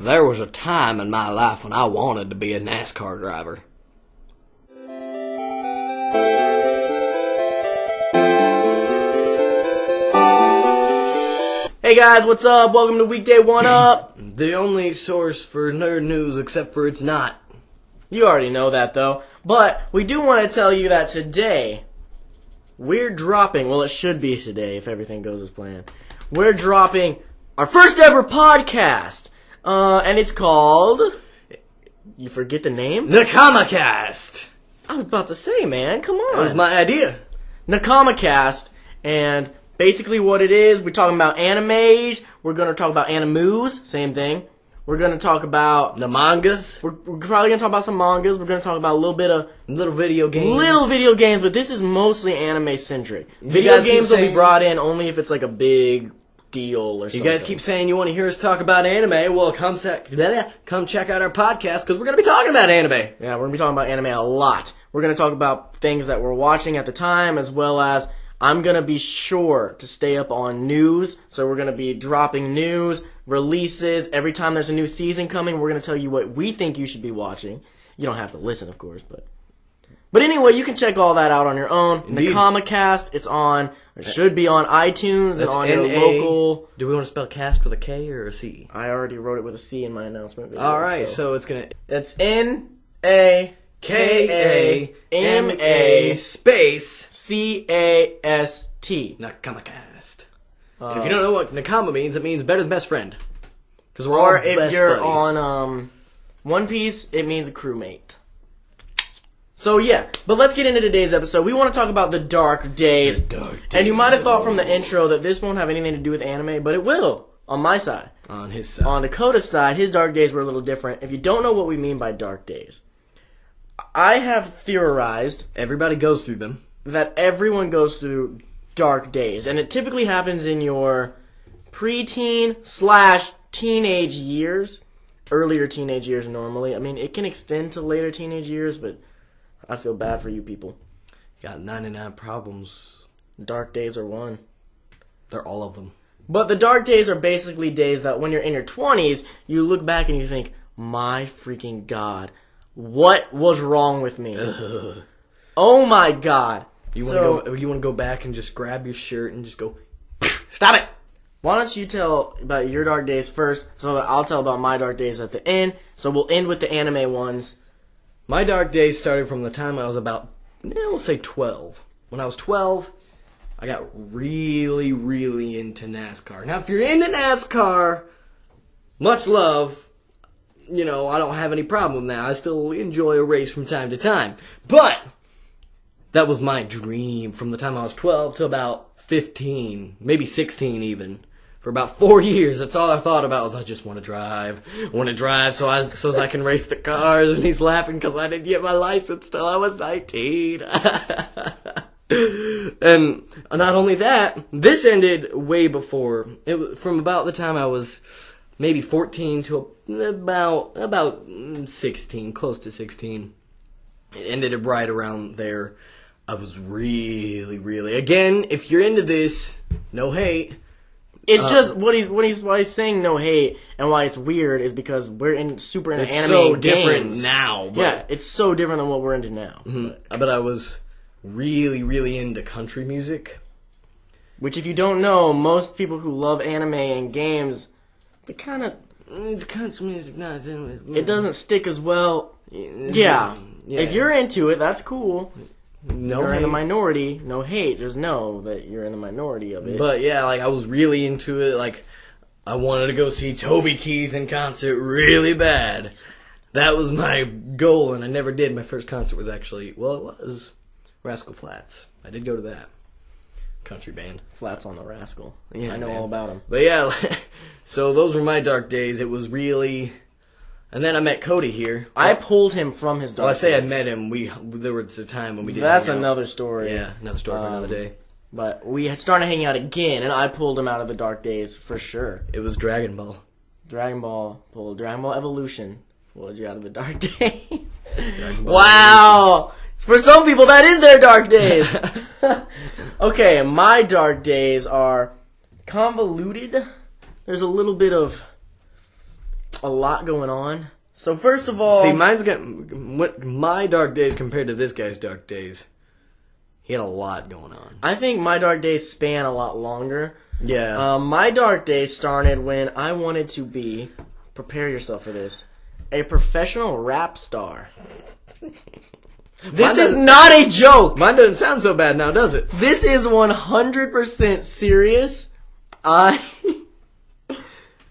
There was a time in my life when I wanted to be a NASCAR driver. Hey guys, what's up? Welcome to Weekday 1 Up. The only source for nerd news, except for it's not. You already know that though. But we do want to tell you that today, we're dropping, well it should be today if everything goes as planned, we're dropping our first ever podcast. And it's called, you forget the name? Nakamacast! I was about to say, man, come on. That was my idea. Nakamacast, and basically what it is, we're talking about animes, we're going to talk about animus, same thing. We're going to talk about the mangas. We're probably going to talk about some mangas. We're going to talk about a little bit of little video games. Little video games, but this is mostly anime-centric. Video games will be brought in only if it's like a big deal or something. You guys keep saying you want to hear us talk about anime. Well, come check out our podcast because we're going to be talking about anime. Yeah, we're going to be talking about anime a lot. We're going to talk about things that we're watching at the time, as well as I'm going to be sure to stay up on news. So we're going to be dropping news, releases. Every time there's a new season coming, we're going to tell you what we think you should be watching. You don't have to listen, of course, but anyway, you can check all that out on your own. Indeed. Nakamacast, it should be on iTunes and on your local. Do we want to spell cast with a K or a C? I already wrote it with a C in my announcement video. All right, so it's N-A-K-A-M-A space C-A-S-T. Nakamacast. And if you don't know what Nakama means, it means better than best friend. Because we're all best buddies. Or if you're on One Piece, it means a crewmate. So yeah, but let's get into today's episode. We want to talk about the dark days. And you might have thought from the intro that this won't have anything to do with anime, but it will. On my side. On his side. On Dakota's side, his dark days were a little different. If you don't know what we mean by dark days, I have theorized, everybody goes through them, that everyone goes through dark days. And it typically happens in your preteen/teenage years. Earlier teenage years normally. I mean, it can extend to later teenage years, but I feel bad for you people. You got 99 problems. Dark days are one. They're all of them. But the dark days are basically days that when you're in your 20s, you look back and you think, my freaking God, what was wrong with me? Oh my God. You want to go back and just grab your shirt and just go, stop it! Why don't you tell about your dark days first, so that I'll tell about my dark days at the end. So we'll end with the anime ones. My dark days started from the time I was about, we'll say 12. When I was 12, I got really, really into NASCAR. Now, if you're into NASCAR, much love. You know, I don't have any problem with that. I still enjoy a race from time to time. But that was my dream from the time I was 12 to about 15, maybe 16 even. For about 4 years, that's all I thought about was I just want to drive. I want to drive so as I can race the cars. And he's laughing because I didn't get my license till I was 19. And not only that, this ended way before. From about the time I was maybe 14 to about 16, close to 16. It ended right around there. I was really, really, again, if you're into this, no hate. It's just why he's saying no hate and why it's weird is because we're super into anime. It's so games. different now. But, yeah, it's so different than what we're into now. Mm-hmm. But I was really, really into country music. Which, if you don't know, most people who love anime and games, they kind of country music, it doesn't stick as well. Yeah. If you're into it, that's cool. No you're hate. in the minority, no hate. Just know that you're in the minority of it. But yeah, like I was really into it. Like I wanted to go see Toby Keith in concert really bad. That was my goal, and I never did. My first concert was actually, it was Rascal Flatts. I did go to that country band. Flats on the Rascal. Yeah, I know all about him. But yeah, so those were my dark days. It was really. And then I met Cody here. I pulled him from his dark days. I met him. There was a time when we didn't. That's another story. Yeah, another story for another day. But we started hanging out again, and I pulled him out of the dark days for sure. It was Dragon Ball. Dragon Ball Evolution pulled you out of the dark days. Wow! For some people, that is their dark days. Okay, my dark days are convoluted. There's a little bit of A lot going on. So first of all, See, my dark days compared to this guy's dark days. He had a lot going on. I think my dark days span a lot longer. Yeah. My dark days started when I wanted to be, prepare yourself for this, a professional rap star. This is not a joke. Mine doesn't sound so bad now, does it? This is 100% serious. I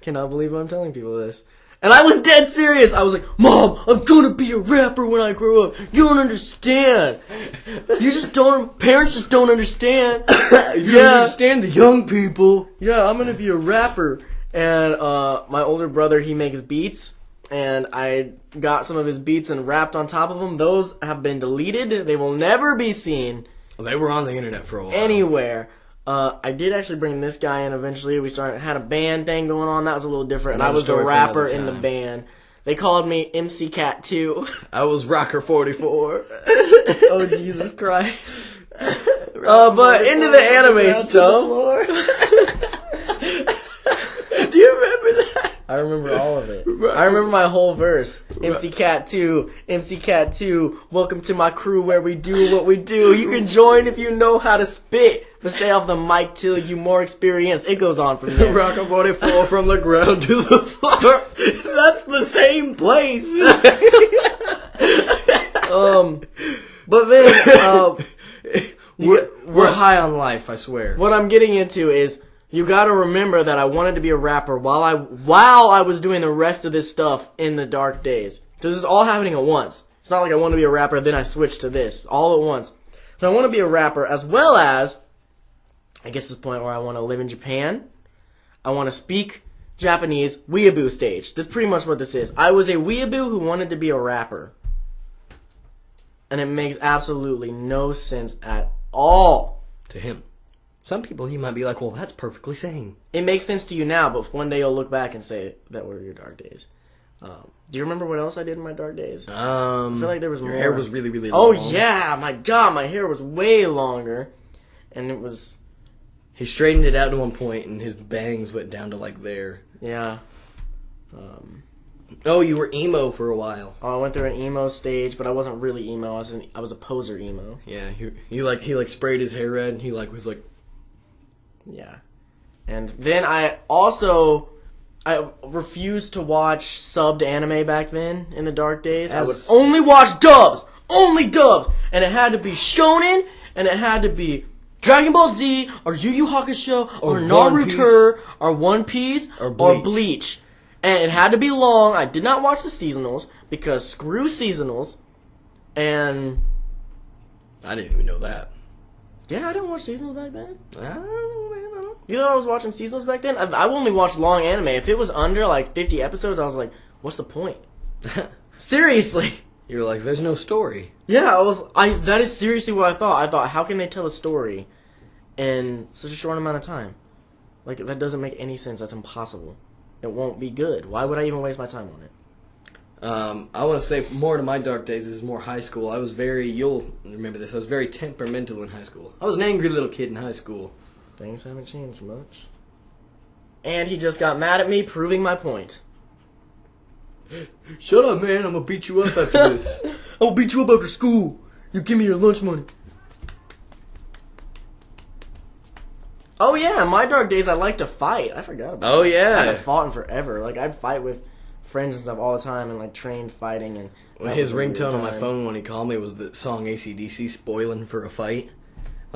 cannot believe I'm telling people this. And I was dead serious. I was like, Mom, I'm gonna be a rapper when I grow up. You don't understand. Parents just don't understand. You don't understand the young people. Yeah, I'm gonna be a rapper. And my older brother, he makes beats. And I got some of his beats and rapped on top of them. Those have been deleted. They will never be seen They were on the internet for a while. anywhere. I did actually bring this guy in eventually. We had a band thing going on. That was a little different. And I was the rapper in the band. They called me MC Cat 2. I was Rocker 44. Oh, Jesus Christ. But into the anime stuff. Do you remember that? I remember all of it. I remember my whole verse. MC Cat 2, MC Cat 2, welcome to my crew where we do what we do. You can join if you know how to spit. But stay off the mic till you more experienced. It goes on from there. Rocker 44 from the ground to the floor. That's the same place. But then, we're high on life, I swear. what I'm getting into is, you gotta remember that I wanted to be a rapper while I was doing the rest of this stuff in the dark days. So this is all happening at once. It's not like I want to be a rapper, then I switched to this. All at once. So I want to be a rapper as well as, I guess this point where I want to live in Japan. I want to speak Japanese weeaboo stage. That's pretty much what this is. I was a weeaboo who wanted to be a rapper. And it makes absolutely no sense at all. To him. Some people, he might be like, well, that's perfectly sane. It makes sense to you now, but one day you'll look back and say that were your dark days. Do you remember what else I did in my dark days? I feel like there was more. Your hair was really, really long. long. Oh, yeah. My God, my hair was way longer. And it was... He straightened it out at one point, and his bangs went down to, like, there. Yeah. Oh, you were emo for a while. I went through an emo stage, but I wasn't really emo. I was a poser emo. Yeah, he sprayed his hair red, and he, was like... Yeah. And then I refused to watch subbed anime back then in the dark days. I would only watch dubs! Only dubs! And it had to be Shonen, and it had to be Dragon Ball Z, or Yu Yu Hakusho, or Naruto, or One Piece, or Bleach. And it had to be long. I did not watch the seasonals, because screw seasonals. And... I didn't even know that. Yeah, I didn't watch seasonals back then. Oh, You thought I was watching seasonals back then? I only watched long anime. If it was under, 50 episodes, I was like, what's the point? Seriously. You were like, there's no story. Yeah, that is seriously what I thought. I thought, how can they tell a story in such a short amount of time? That doesn't make any sense. That's impossible. It won't be good. Why would I even waste my time on it? I want to say more to my dark days. This is more high school. You'll remember this, I was very temperamental in high school. I was an angry little kid in high school. Things haven't changed much. And he just got mad at me, proving my point. Shut up, man. I'm going to beat you up after this. I'll beat you up after school. You give me your lunch money. Oh, yeah. In my dark days, I like to fight. I forgot about that. Oh, yeah. I haven't fought in forever. I'd fight with friends and stuff all the time and, trained fighting. And his ringtone on my phone when he called me was the song AC/DC, Spoiling for a Fight.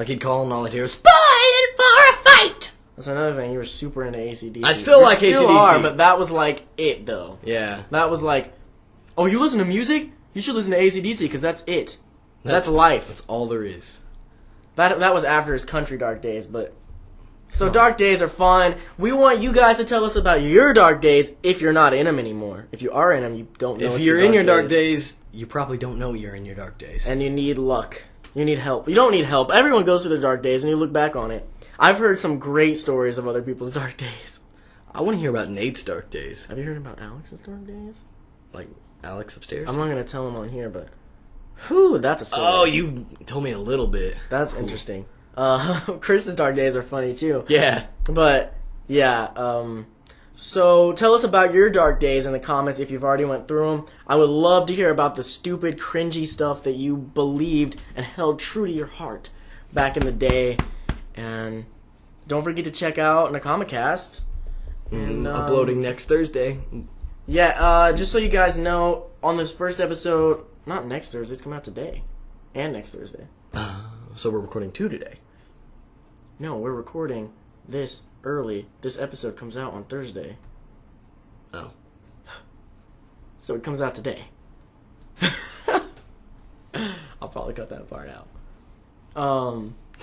He'd call and all I'd hear was, Spoiling for a Fight! That's another thing. You were super into AC/DC. I still like AC/DC. Still are, but that was, it, though. Yeah. That was oh, you listen to music? You should listen to AC/DC, because that's it. That's life. That's all there is. That was after his country dark days, but... So dark days are fun. We want you guys to tell us about your dark days if you're not in them anymore. If you are in them, you don't know. If you're in your dark days, you probably don't know you're in your dark days. And you need luck. You need help. You don't need help. Everyone goes through their dark days, and you look back on it. I've heard some great stories of other people's dark days. I want to hear about Nate's dark days. Have you heard about Alex's dark days? Like Alex upstairs? I'm not going to tell him on here, but... Whew, that's a story. Oh, you've told me a little bit. That's interesting. Chris's dark days are funny, too. Yeah. But, yeah, So tell us about your dark days in the comments if you've already went through them. I would love to hear about the stupid, cringy stuff that you believed and held true to your heart back in the day. And don't forget to check out Nakamacast. And uploading next Thursday. Yeah, just so you guys know, on this first episode, not next Thursday, it's coming out today. And next Thursday. So we're recording 2 today. No, we're recording this early. This episode comes out on Thursday. Oh. So it comes out today. I'll probably cut that part out.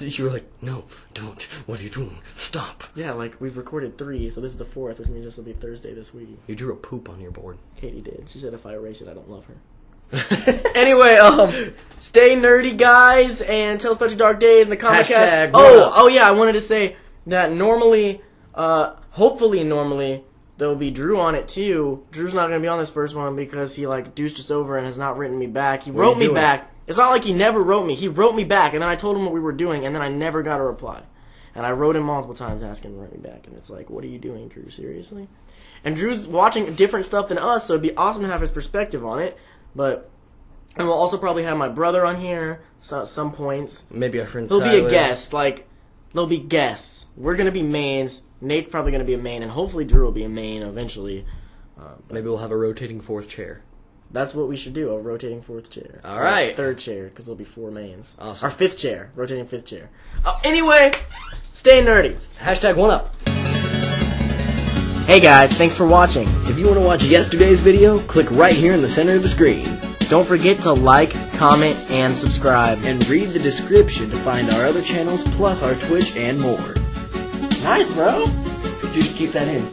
You were like, no, don't. What are you doing? Stop. Yeah, like, we've recorded 3, so this is the 4th, which means this will be Thursday this week. You drew a poop on your board. Katie did. She said if I erase it, I don't love her. Anyway, stay nerdy, guys, and tell us about your dark days in the comment cast. Oh, yeah, I wanted to say that normally, hopefully normally, there'll be Drew on it too. Drew's not going to be on this first one because he, like, douched us over and has not written me back. He wrote me back. It's not like he never wrote me. He wrote me back, and then I told him what we were doing, and then I never got a reply. And I wrote him multiple times asking him to write me back, and it's like, what are you doing, Drew? Seriously? And Drew's watching different stuff than us, so it'd be awesome to have his perspective on it. But, and we'll also probably have my brother on here at some points. Maybe our friend He'll Tyler. be a guest. Like, there'll be guests. We're going to be mains. Nate's probably going to be a main, and hopefully Drew will be a main eventually. Maybe we'll have a rotating 4th chair. That's what we should do, a rotating 4th chair. All right. 3rd chair, because there'll be 4 mains. Awesome. Our 5th chair, rotating 5th chair. Anyway, stay nerdy. Hashtag 1UP. Hey guys, thanks for watching. If you want to watch yesterday's video, click right here in the center of the screen. Don't forget to like, comment, and subscribe. And read the description to find our other channels, plus our Twitch and more. Nice, bro. You should keep that in.